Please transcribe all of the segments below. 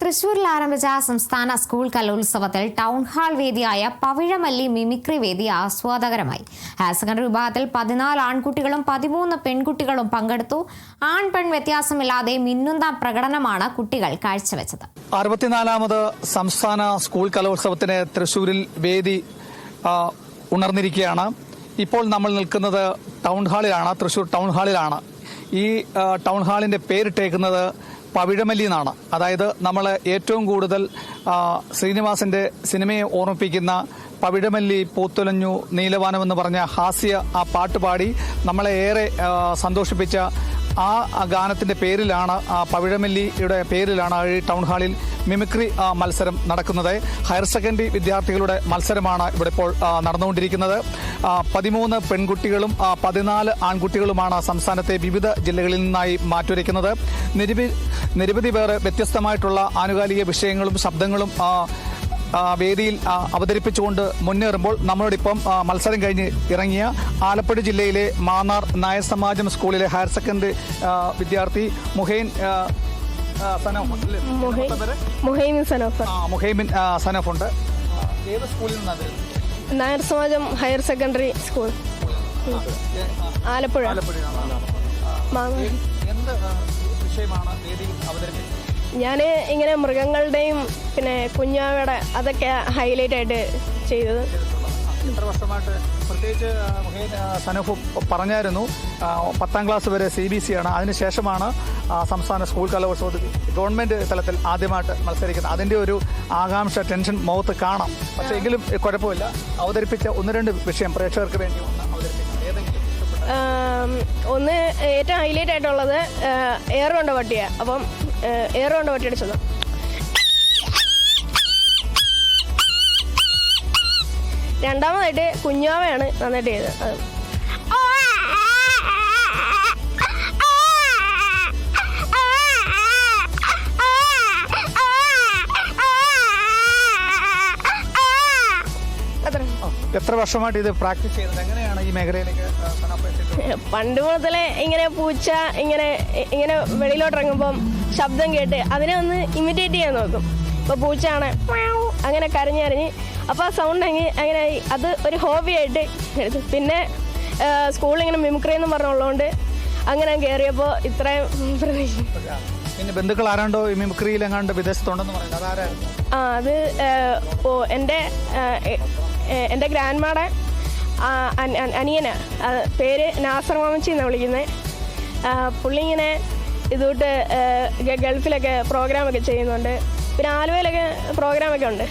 തൃശൂരിൽ ആരംഭിച്ച സംസ്ഥാന സ്കൂൾ കലോത്സവത്തിൽ ടൗൺ ഹാൾ വേദിയായ പവിഴമല്ലി മിമിക്രി വേദി ആസ്വാദകരമായി. ഹയർ സെക്കൻഡറി വിഭാഗത്തിൽ 14 ആൺകുട്ടികളും 13 പെൺകുട്ടികളും പങ്കെടുത്തു. ആൺ പെൺ വ്യത്യാസമില്ലാതെ മിന്നുന്ന പ്രകടനമാണ് കുട്ടികൾ കാഴ്ചവെച്ചത്. 64ാമത് സംസ്ഥാന സ്കൂൾ കലോത്സവത്തിന് തൃശൂരിൽ വേദി ഉണർന്നിരിക്കുകയാണ്. ഇപ്പോൾ നമ്മൾ നിൽക്കുന്നത് ടൗൺ ഹാളിലാണ്, തൃശൂർ ടൗൺ ഹാളിലാണ്. ഈ ടൗൺ ഹാളിന്റെ പേരിട്ടേക്കുന്നത് പവിഴമല്ലി എന്നാണ്. അതായത് നമ്മൾ ഏറ്റവും കൂടുതൽ ശ്രീനിവാസന്റെ സിനിമയെ ഓർമ്മിപ്പിക്കുന്ന പവിഴമല്ലി പൂത്തുലഞ്ഞു നീലവാനം എന്ന് പറഞ്ഞ ഹാസ്യ ആ പാട്ടുപാടി നമ്മളെ ഏറെ സന്തോഷിപ്പിച്ച ആ ഗാനത്തിന്റെ പേരിലാണ്, പവിഴമല്ലിയുടെ പേരിലാണ് ഈ ടൗൺ ഹാളിൽ മിമിക്രി മത്സരം നടക്കുന്നത്. ഹയർ സെക്കൻഡറി വിദ്യാർത്ഥികളുടെ മത്സരമാണ് ഇവിടെ ഇപ്പോൾ നടന്നുകൊണ്ടിരിക്കുന്നത്. 13 പെൺകുട്ടികളും 14 ആൺകുട്ടികളുമാണ് സംസ്ഥാനത്തെ വിവിധ ജില്ലകളിൽ നിന്നായി മാറ്റുരയ്ക്കുന്നത്. നിരവധി പേർ വ്യത്യസ്തമായിട്ടുള്ള ആനുകാലിക വിഷയങ്ങളും ശബ്ദങ്ങളും വേദിയിൽ അവതരിപ്പിച്ചുകൊണ്ട് മുന്നേറുമ്പോൾ നമ്മളോടൊപ്പം മത്സരം കഴിഞ്ഞ് ഇറങ്ങിയ ആലപ്പുഴ ജില്ലയിലെ മാന്നാർ നായർ സമാജം സ്കൂളിലെ ഹയർ സെക്കൻഡറി വിദ്യാർത്ഥി മുഹൈമിൻ സനോഫ് ഉണ്ട്. ഏത് സ്കൂളിൽ നിന്നാണ്? നായർ സമാജം ഹയർ സെക്കൻഡറി സ്കൂൾ, ആലപ്പുഴ. എന്ത് വിഷയമാണ് വേദിയിൽ അവതരിപ്പിച്ചത്? ഞാൻ ഇങ്ങനെ മൃഗങ്ങളുടെയും പിന്നെ കുഞ്ഞാവയുടെ അതൊക്കെ ഹൈലൈറ്റ് ആയിട്ട് ചെയ്തത്. എത്ര വർഷമായിട്ട്? പ്രത്യേകിച്ച് സനഫ് പറഞ്ഞായിരുന്നു 10ാം ക്ലാസ് വരെ CBSE ആണ്, അതിനുശേഷമാണ് സംസ്ഥാന സ്കൂൾ കലോത്സവത്തിൽ ഗവൺമെന്റ് തലത്തിൽ ആദ്യമായിട്ട് മത്സരിക്കുന്നത്. അതിന്റെ ഒരു ആകാംക്ഷ, ടെൻഷൻ മുഖത്ത് കാണാം. പക്ഷേ എങ്കിലും കുഴപ്പമില്ല. അവതരിപ്പിച്ച 1-2 വിഷയം പ്രേക്ഷകർക്ക് വേണ്ടി ഒന്ന് ഏറ്റവും ഹൈലൈറ്റ് ആയിട്ടുള്ളത് എയർ കൊണ്ട പട്ടിയാണ്. അപ്പം എയർ കൊണ്ട് പട്ടിയടിച്ചത്. രണ്ടാമതായിട്ട് കുഞ്ഞാവയാണ് നന്നായിട്ട് ചെയ്തത്. എത്ര വർഷമായിട്ട് ഇത് പ്രാക്ടീസ് ചെയ്യുന്നത്? എങ്ങനെയാണ് ഈ മേഖലയിലേക്ക്? പണ്ട് മുതലേ ഇങ്ങനെ പൂച്ച ഇങ്ങനെ വെളിയിലോട്ടിറങ്ങുമ്പം ശബ്ദം കേട്ട് അതിനെ ഒന്ന് ഇമിറ്റേറ്റ് ചെയ്യാൻ നോക്കും. ഇപ്പോൾ പൂച്ചയാണ് അങ്ങനെ കരഞ്ഞ് അപ്പോൾ ആ സൗണ്ട് അങ്ങനെ അത് ഒരു ഹോബിയായിട്ട് എടുത്തു. പിന്നെ സ്കൂളിൽ മിമിക്രി എന്ന് പറഞ്ഞുള്ളതുകൊണ്ട് അങ്ങനെ കയറിയപ്പോൾ ഇത്രയും പ്രതീക്ഷ. പിന്നെ ബന്ധുക്കൾ ആരാണ്ടോ ഈ മിമിക്രിയിൽ എങ്ങാണ്ട് വിദേശത്തുണ്ടെന്ന് പറയുന്നത്, അതാരായിരുന്നു? അത് എൻ്റെ ഗ്രാൻഡ്മാടെ അനിയനാ. പേര് നാസർ മാമച്ചി എന്നാണ് വിളിക്കുന്നത്. പുള്ളി ഇങ്ങനെ ഇതുകൊണ്ട് ഗൾഫിലൊക്കെ പ്രോഗ്രാമൊക്കെ ചെയ്യുന്നുണ്ട്. പിന്നെ ആലുവയിലൊക്കെ പ്രോഗ്രാമൊക്കെ ഉണ്ട്.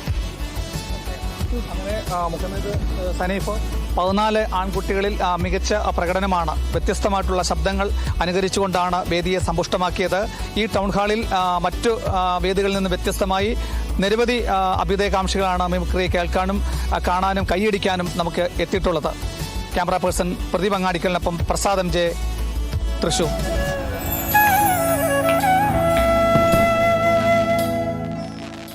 സനീഫ് 14 ആൺകുട്ടികളിൽ മികച്ച പ്രകടനമാണ്. വ്യത്യസ്തമായിട്ടുള്ള ശബ്ദങ്ങൾ അനുകരിച്ചുകൊണ്ടാണ് വേദിയെ സമ്പുഷ്ടമാക്കിയത്. ഈ ടൗൺ ഹാളിൽ മറ്റു വേദികളിൽ നിന്ന് വ്യത്യസ്തമായി നിരവധി അഭ്യുദയകാംക്ഷികളാണ് മിമിക്രി കേൾക്കാനും കാണാനും കൈയടിക്കാനും നമുക്ക് എത്തിയിട്ടുള്ളത്. ക്യാമറ പേഴ്സൺ പ്രദീപ് അങ്ങാടിക്കലിനൊപ്പം പ്രസാദ് MJ, തൃശൂർ.